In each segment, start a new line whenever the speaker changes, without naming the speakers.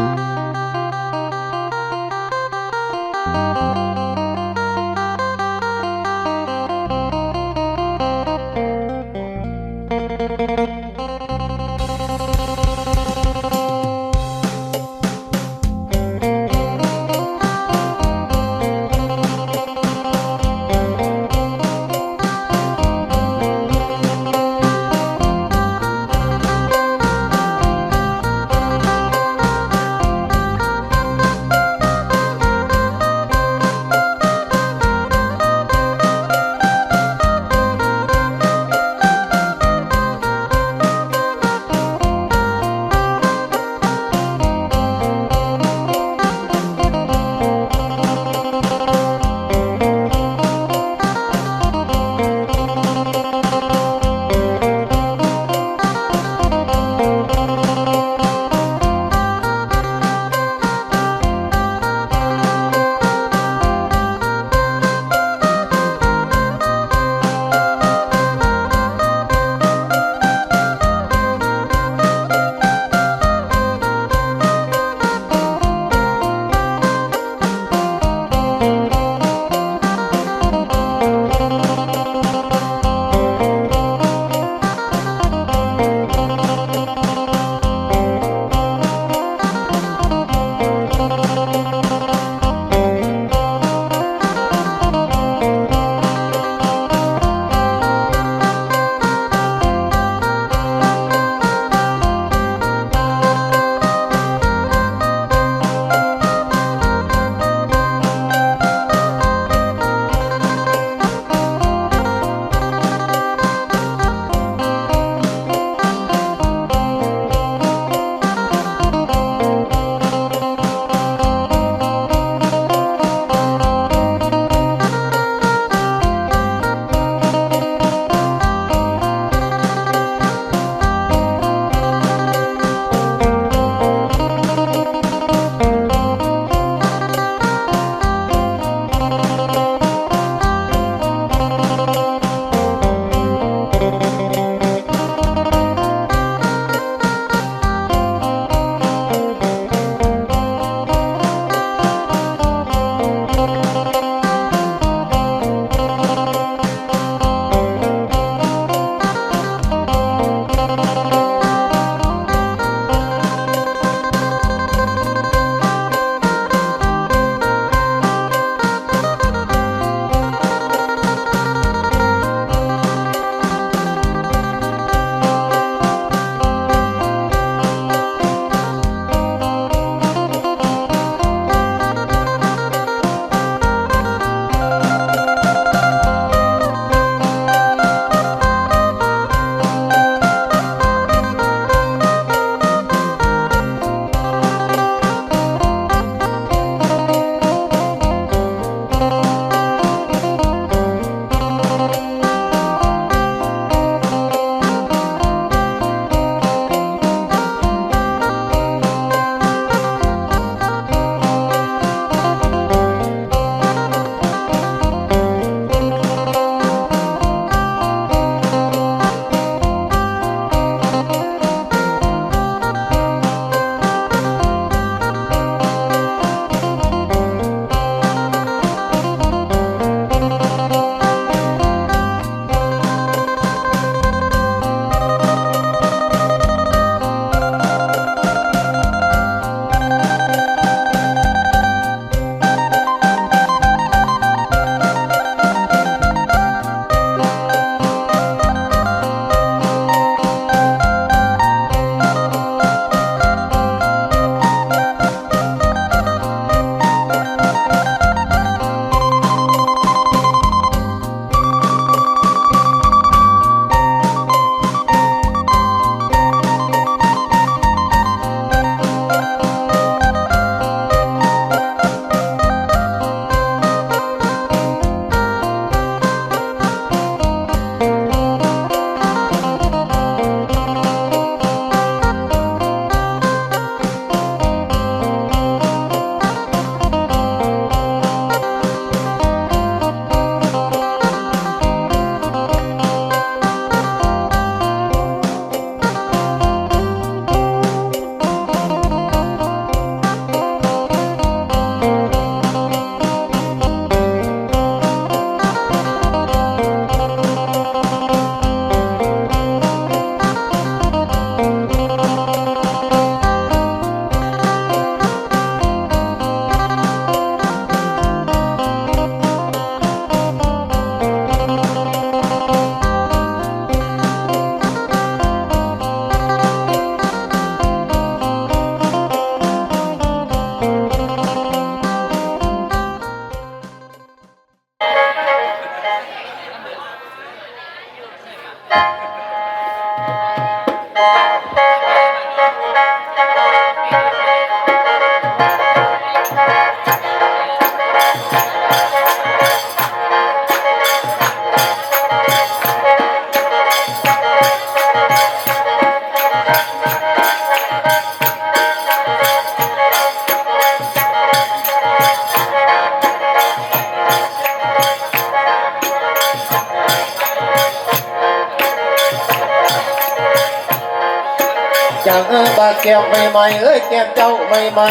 จากบาดแก้วใหม่ๆแก้มเจ้าใหม่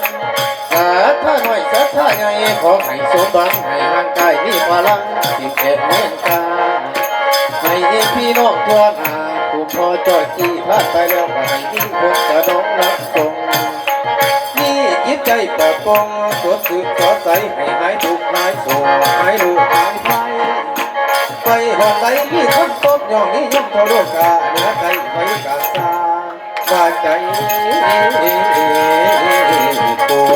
ๆสาท่าหน่อยสาท่าใหญ่ขอให้สมบังให้ร่างกายมีพลังที่เก็บเงินกาให้พี่น้องทั่วหน้าผู้พอจอยที่พลาดไปแล้วก็ให้ยิ่งคงจะน้องรับส่งนี่จิตใจปลอดโปร่งสดชื่นสดใสให้หายทุกข์หายโศกหายลูกหายภัยไปหอดไหนมีคนตบย่องนิยมทั่วโลกาเหนือใจไว้กาซาว่าใจตัว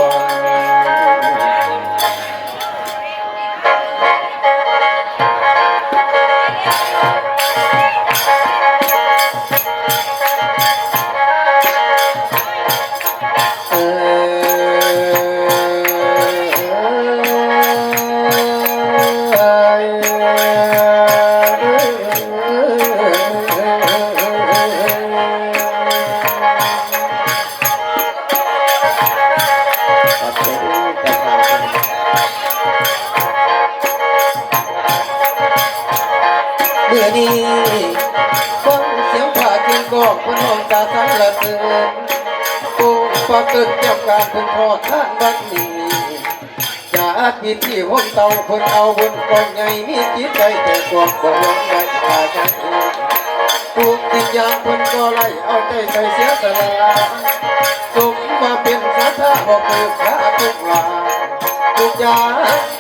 เมื่อนี้ฟังเสียงผ่าเกียงกองพนองตาสันละเตือนโอ้ปาเกิดเจ้าการพึงทอดท่านบัดนี้จะผิดที่ห้องเตาคนเอาบนกองใหญ่มีจิตใจแต่ความบ่หวังไว้ตาใจทุกสิ่งอย่างคนก็ไล่เอาใจใส่เสียสละสมมาเป็นสาธาบอกเปิดขาทุกลาทุกอย่าง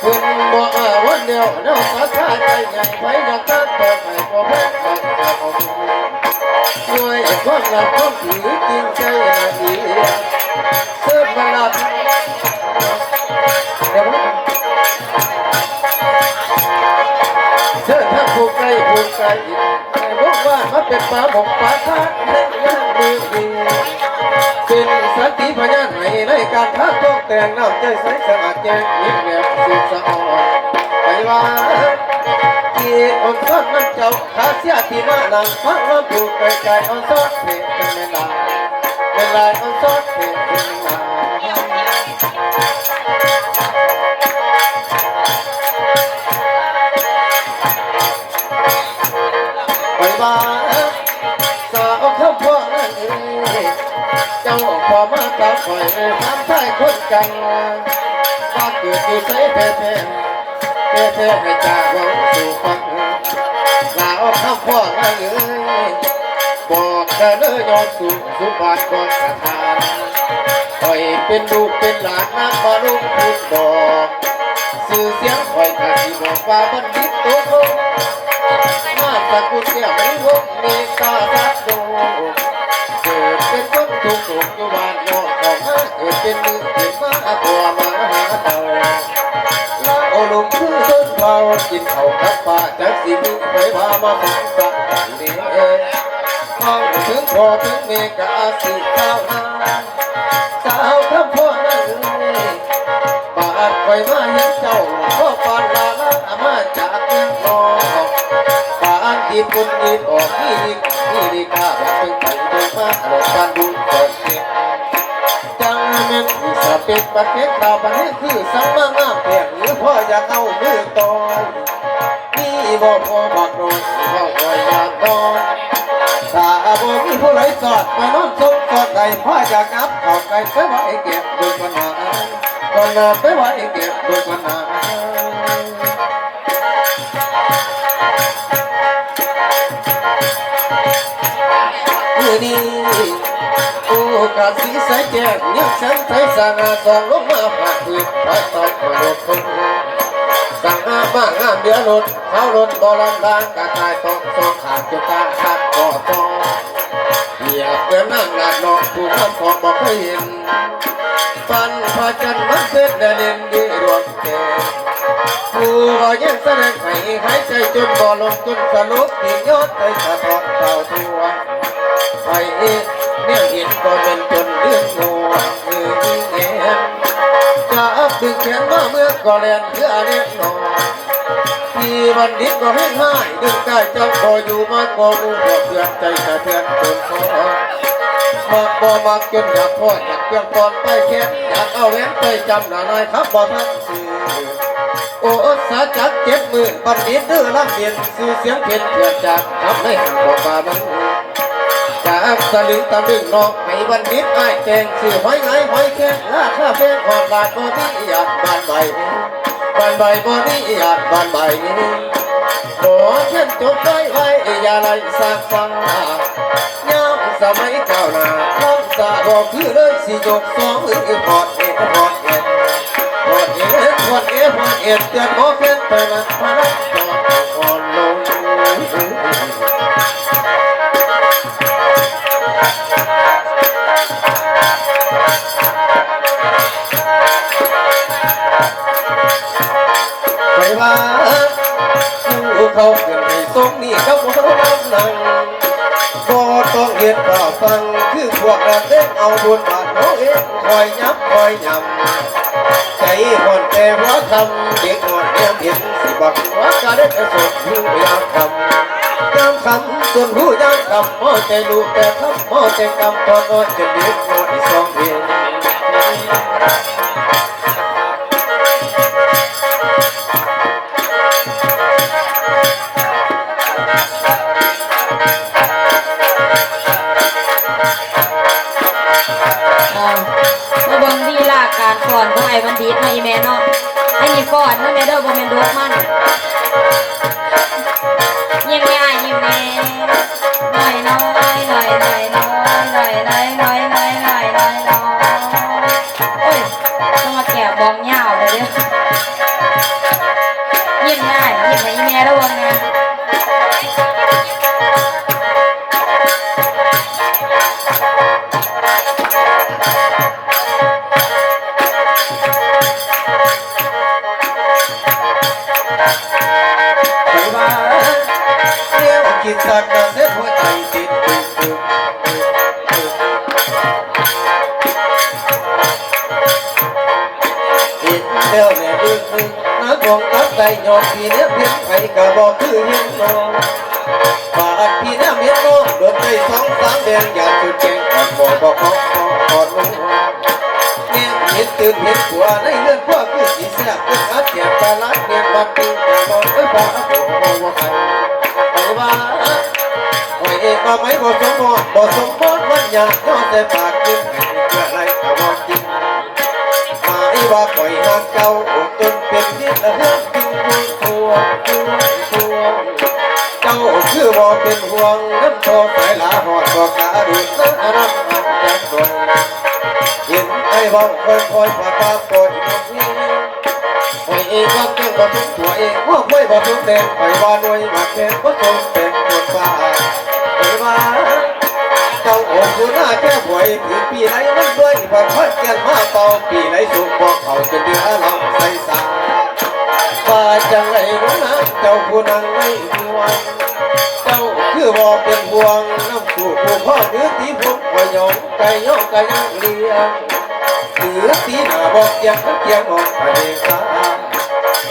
คนบ่วันเดียวเนาสาธาใจใหญ่ไปอยากตัดต่อไปก็แพ้ไปด้วยความรักความถือจริงใจนาทีเสื่อมมาลับเสื่อทั้งผู้ไกลผู้ไกลบอกว่ามาเป็นป่าบกป่าท่าในย่างมือดีเป็นสักขีพยานให้ในการท้าต้องแต่งน้ำใจใสสะอาดแจ้งยิ้มแย้มสุดสะอ่อนไปว่าที่อนซ้อนนั่งเจ้าขาเสียที่มาหลังฟังว่าผูกไกลไกลอ่อนซ้อนเพลงเป็นเวลาอ่อนซ้อนเพลงเป็นเวลาไปว่าสาวข้ามพ่อนั่นเองเจ้าพอมาตาคอยทำใต้คนกันว่าเกิดอยู่ใส่แท้ให้จ่าว่าสู่ฟังลาออกข้ามพ่อนั่นเองบอกแต่เนื้อยอมสู่สุบาทก่อนสถานคอยเป็นลูกเป็นหลานนักบาลุพูดบอกสื่อเสียงคอยถ้าที่บอกว่าบัณฑิตโตโตมาจากกุศลไม่วกเมตตาทัดโดเกิดเป็นคนทุกข์อยู่บ้านนอกออกมาเกิดเป็นมือเกิดมาตัวมาหาเต่าลาโอลงคือต้นเผากินเผากับป่าจากสีมือไปพามาฟังสักนี่ห้องถึงพ่อถึงเมกะอาศิเจ้านาสาวทำพ่อนั่นบาดคอยมาเห็นเจ้าพ่อปานลามาจากเมืองนอกปานที่ปุ่นอีกออกนี่ดีกาบอกถึงไปดูมาหลบปานดูก่อนเก็บจังแม่นที่สะเป็ดประเทศเราประเทศคือสังมางามแผงหรือพ่ออยากเอามือต่อยนี่บอกพ่อบอกโดนบอกคอยอยากนอนถ้าบ่มีผู้ไหลสอดมานอนสมสอดใดพ่อจะกลับออกไปไปไว้เก็บดูปัญหาก่อนไปไว้เก็บดูปัญหามือนี้โอกาสสีใสแจ่มยังฉันไทยสานาสองลงมาผ่าพื้นพระตอนคนรถคนสั่งงามบ้างงามเดือรถเขารถบอลลังดางกระต่ายตกสองขาดจุตาขาดก่อตอเหยียบเพื่อนั่งหลาดนอกผู้น้ำของบอกให้เห็นฟันพาจันมันเพชรเด่นดีรวมเกผู้ก็ยังแสดงให้หายใจจนบ่ลงจนสลบที่ยอดไปสะท้อนเต่าทั่วไปเนี่ยเห็นก็เป็นจนเรื่องงัวมือที่เงี้ยจะดึงแขนมาเมื่อก็แลนเพื่อเรียกนอนที่บัณฑิตก็ให้ง่ายดึงกายเจ้าคอยอยู่มาก็รู้บอกเพื่อนใจแต่เพื่อนจนพอมาบ่มาจนอยากพ่ออยากเพื่อนก่อนไปแค่อยากเอาแหวนไปจำหน้านายครับบ่ทันสื่อโอ้สาจักเจ็บมือบัณฑิตดื้อลำเลียนสื่อเสียงเพี้ยนเพื่อนจากทำให้หันบอกมาบัง จากสลึงตะลึงนอกให้บันดิตไอ้แกงสื่อหอยไงหอยแข็งราคาแพงหอดบาทบ่นี้อยากบานใบบ่นี้อยากบานใบขอเขียนจดไว้อย่าไล่สากฟ้ายามสมัยก้าวหน้าคำสาบอกคือเลยสิยกสองมือพอดเอ็ดพอดเอ็ดพอดเอ็ดพอดเอ็ดพอดเอ็ดเตือนหมอเพี้ยนไปนั้นพนักจอดอ่อนลงไปว่าผู้เขาเกิดให้ทรงนี่เขาบ่นั่งบ่ต้องเห็นก็ฟังคือพวกเราเล่นเอาบุญบาทเขาเองคอยยับคอยยำใจห่อนแต่หัวคำเด็กหอดเลี้ยงเห็นสิบักหัวกะเด็กสดผู้ยามคำยามคำจนผู้ยามคำมอใจลูกแต่คำมอใจกำตอนน้อยจนเด็กน้อยสองเพียง
มาเบิ่งลีลาการฟ้อนของไอ้บัณฑิตมาอีแม่เนาะไอ้นี่ฟ้อนนะแม่เด้อบ่แม่นดกมันยิ้มแม่อ้ายยิ้มแม่หน่อยน้อยหน่อยหน่อยน้อยหน่อยหน่อยหน่อยหน่อยหน่อยหน่อยน้อยโอ้ยต้องมาแกะบองยาวเลยเด้อยิ้มแม่อ้ายยิ้มให้อีแม่เด้อวงนะ
คิดสักกะเสียหัวใจติดตึกตึกอิดเดียวเนี่ยอึ้งนักวงตัดใจยอดพี่เนี่ยเพียงใครก็บอกคือเห็นน้องฝากพี่เนี่ยเมียน้องโดนใจ2-3 เดือนอยากจุดแจงก่อนบอกลงเนี่ยเห็นตื่นเห็นหัวในเรื่องพวกคือสีแซ่บคือขาเสียบตาลัดเนี่ยบัดตึงแต่บอกไว้บอกว่าใครไปว่าโอ้ยเองก็ไม่บ่สมบูรณ์มันอยากย้อนแต่ปากกินให้เพื่ออะไรก็บอกกินมาอีว่าปล่อยหางเจ้าจนเป็นนิดละเรื่องจริงตัวเจ้าคือบ่เป็นห่วงน้ำโตสายหลาหอดบอกกาดูดน้ำน้ำจากตรงเห็นไอ้บ้องคอยผ่าตาปวดนี้โอ้ยเองก็เก่งบ่ถึงตัวเองว่าไม่บ่ถึงแดงไปว่าหน่วยมาแค่บ่ทรงเป็นคนบ้าไปว่าเจ้าโอ้คุณหน้าแค่หวยถึงปีไหนมันด้วยบ่พัดแก่นมาเป่าปีไหนสูงบอกเขาจะเดือดร้อนใส่สาว่าจังไรรู้นะเจ้าผู้นั่งไม่ห่วงเจ้าคือบ่เป็นห่วงน้ำสูบผู้พ่อหรือตีผมว่ายองไก่ย่องไก่ยังเลี้ยงหรือตีหน้าบอกเกียงออกไปสา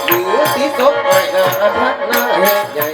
หรือตีศพหน่อยหน้าทัดหน้าเฮ็ดใหญ่